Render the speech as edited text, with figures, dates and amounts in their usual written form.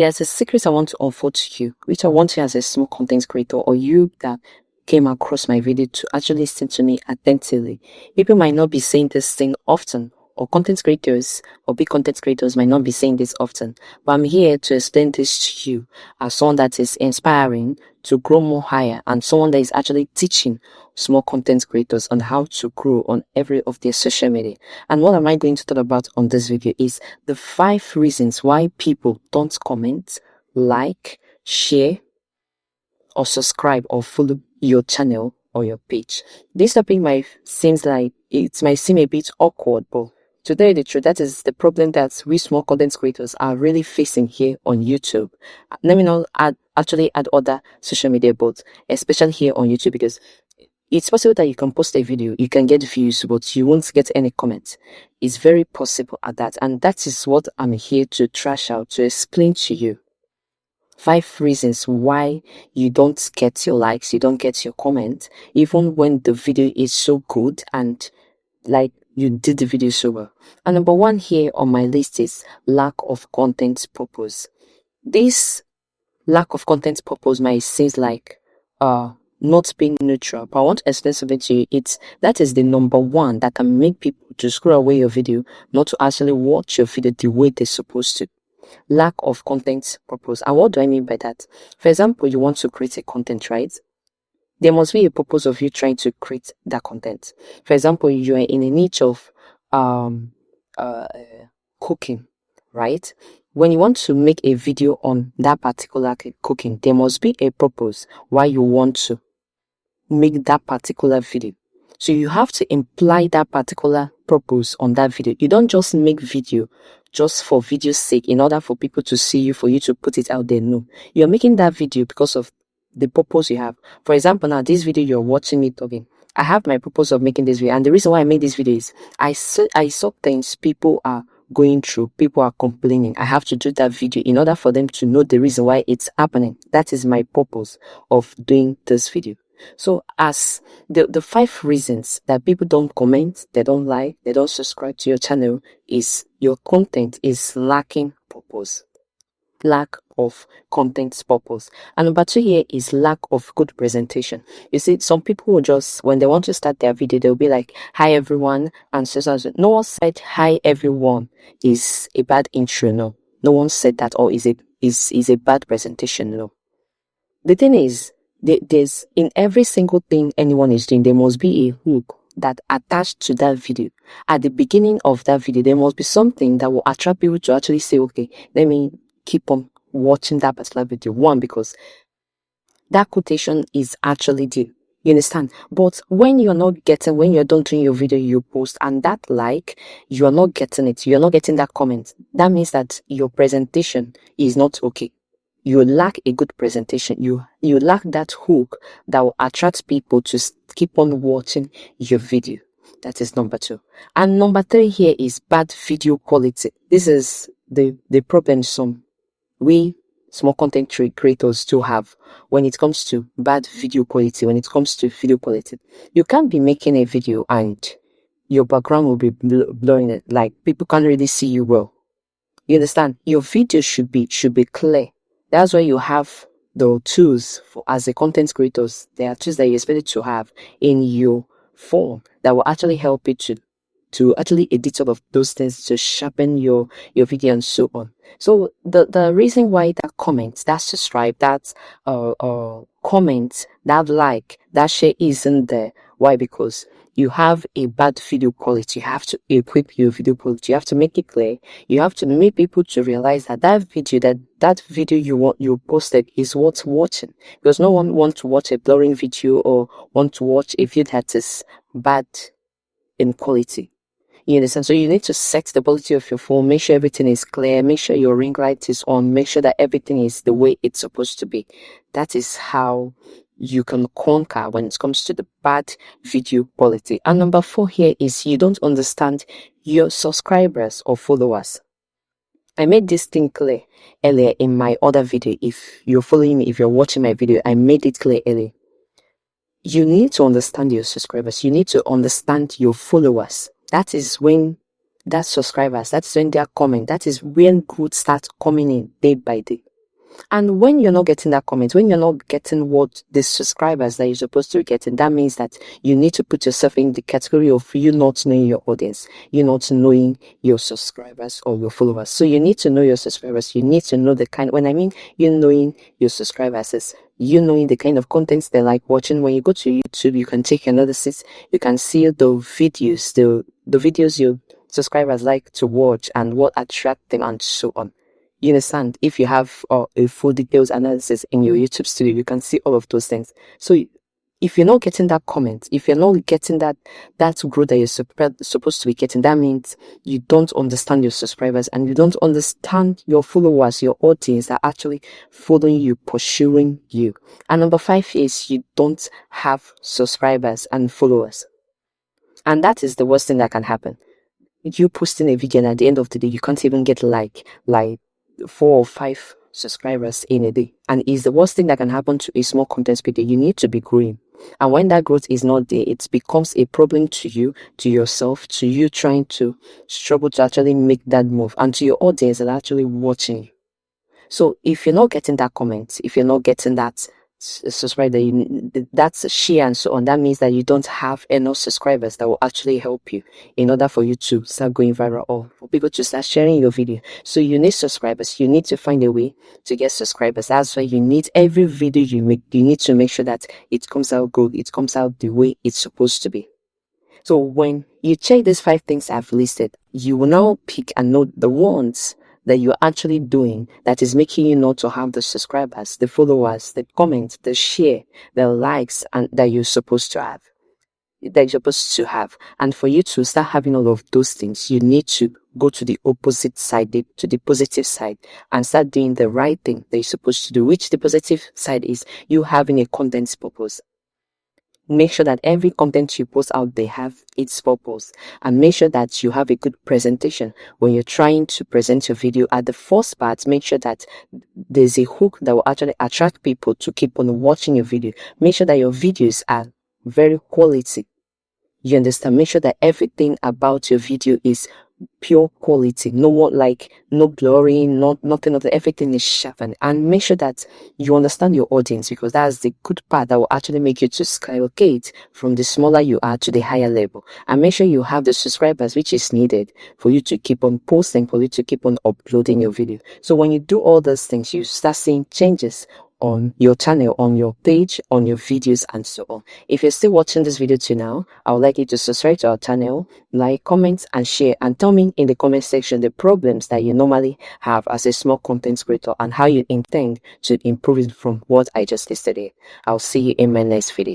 There's a secret I want to unfold to you, which I want you as a small content creator or you that came across my video to actually listen to me attentively. People might not be saying this thing often, or content creators or big content creators might not be saying this often, but I'm here to explain this to you as someone that is inspiring to grow more higher and someone that is actually teaching small content creators on how to grow on every of their social media. And what am I going to talk about on this video is the 5 reasons why people don't comment, like, share, or subscribe or follow your channel or your page. This topic might seem a bit awkward, but to tell you the truth, that is the problem that we small content creators are really facing here on YouTube. Let me not add other social media, but especially here on YouTube, because it's possible that you can post a video, you can get views, but you won't get any comments. It's very possible at that, and that is what I'm here to trash out, to explain to you. 5 reasons why you don't get your likes, you don't get your comment, even when the video is so good and like you did the video so well. And number 1 here on my list is lack of content purpose. This lack of content purpose might seem like not being neutral, but I want to explain something to you. That is the number 1 that can make people to scroll away your video, not to actually watch your video the way they're supposed to. Lack of content purpose. And what do I mean by that? For example, you want to create a content, right? There must be a purpose of you trying to create that content. For example, you are in a niche of cooking, right? When you want to make a video on that particular cooking, there must be a purpose why you want to make that particular video. So you have to imply that particular purpose on that video. You don't just make video just for video's sake in order for people to see you, for you to put it out there. No, you're making that video because of the purpose you have. For example, now this video you're watching me talking, I have my purpose of making this video, and the reason why I made this video is I saw things people are going through, people are complaining. I have to do that video in order for them to know the reason why it's happening. That is my purpose of doing this video. So as the 5 reasons that people don't comment, they don't like, they don't subscribe to your channel is your content is lacking purpose. Lack of content purpose. And number 2 here is lack of good presentation. You see, some people will just, when they want to start their video, they'll be like, hi everyone, and so. No one said hi everyone is a bad intro. No one said that, or is a bad presentation. No. The thing is, there's in every single thing anyone is doing, there must be a hook that attached to that video. At the beginning of that video, there must be something that will attract people to actually say, okay, let me keep on watching that particular video. 1, because that quotation is actually there. You understand? But when you're done doing your video, you post, and that you're not getting it, you're not getting that comment, that means that your presentation is not okay. You lack a good presentation. You lack that hook that will attract people to keep on watching your video. That is number 2. And number 3 here is bad video quality. This is the problem we small content creators do have when it comes to bad video quality. When it comes to video quality, you can't be making a video and your background will be blurring it, like people can't really see you well. You understand? Your video should be clear. That's why you have the tools for, as a content creators, there are tools that you're expected to have in your phone that will actually help you to actually edit all of those things, to sharpen your video and so on. So the reason why that comment, that subscribe, that comment, that like, that share isn't there. Why? Because you have a bad video quality. You have to equip your video quality. You have to make it clear. You have to make people to realize that video you posted is worth watching, because no one wants to watch a blurring video or want to watch a video that is bad in quality. You understand? So you need to set the quality of your phone, make sure everything is clear, make sure your ring light is on, make sure that everything is the way it's supposed to be. That is how you can conquer when it comes to the bad video quality. And number 4 here is you don't understand your subscribers or followers. I made this thing clear earlier in my other video. If you're following me, if you're watching my video, I made it clear earlier. You need to understand your subscribers. You need to understand your followers. That is when that subscribers, that's when they are coming. That is when growth starts coming in day by day. And when you're not getting that comment, when you're not getting what the subscribers that you're supposed to be getting, that means that you need to put yourself in the category of you not knowing your audience, you not knowing your subscribers or your followers. So you need to know your subscribers. You need to know the kind, when I mean you knowing your subscribers, is you knowing the kind of contents they like watching. When you go to YouTube, you can take another seat, you can see the videos, the videos your subscribers like to watch and what attract them and so on. You understand? If you have a full details analysis in your YouTube studio, you can see all of those things. So if you're not getting that comment, if you're not getting that growth that you're supposed to be getting, that means you don't understand your subscribers and you don't understand your followers, your audience that are actually following you, pursuing you. And number 5 is you don't have subscribers and followers. And that is the worst thing that can happen. You posting a video and at the end of the day, you can't even get like 4 or 5 subscribers in a day, and it's the worst thing that can happen to a small content creator. You need to be growing, and when that growth is not there, it becomes a problem to you, to yourself, to you trying to struggle to actually make that move, and to your audience that are actually watching you. So if you're not getting that comment, if you're not getting that subscribe, that's a share and so on, that means that you don't have enough subscribers that will actually help you in order for you to start going viral or for people to start sharing your video. So you need subscribers. You need to find a way to get subscribers. That's why you need every video you make, you need to make sure that it comes out good, it comes out the way it's supposed to be. So when you check these 5 things I've listed, you will now pick and note the ones that you're actually doing that is making you not to have the subscribers, the followers, the comments, the share, the likes, and that you're supposed to have. And for you to start having all of those things, you need to go to the opposite side, to the positive side, and start doing the right thing that you're supposed to do, which the positive side is you having a content purpose. Make sure that every content you post out there have its purpose, and make sure that you have a good presentation. When you're trying to present your video at the first part, make sure that there's a hook that will actually attract people to keep on watching your video. Make sure that your videos are very quality. You understand? Make sure that everything about your video is pure quality, no blurring, nothing of that. Everything is sharpened, and make sure that you understand your audience, because that's the good part that will actually make you to skyrocket from the smaller you are to the higher level. And make sure you have the subscribers which is needed for you to keep on posting, for you to keep on uploading your video. So when you do all those things, you start seeing changes on your channel, on your page, on your videos, and so on. If you're still watching this video to now, I would like you to subscribe to our channel, like, comment, and share, and tell me in the comment section the problems that you normally have as a small content creator and how you intend to improve it from what I just listed here. I'll see you in my next video.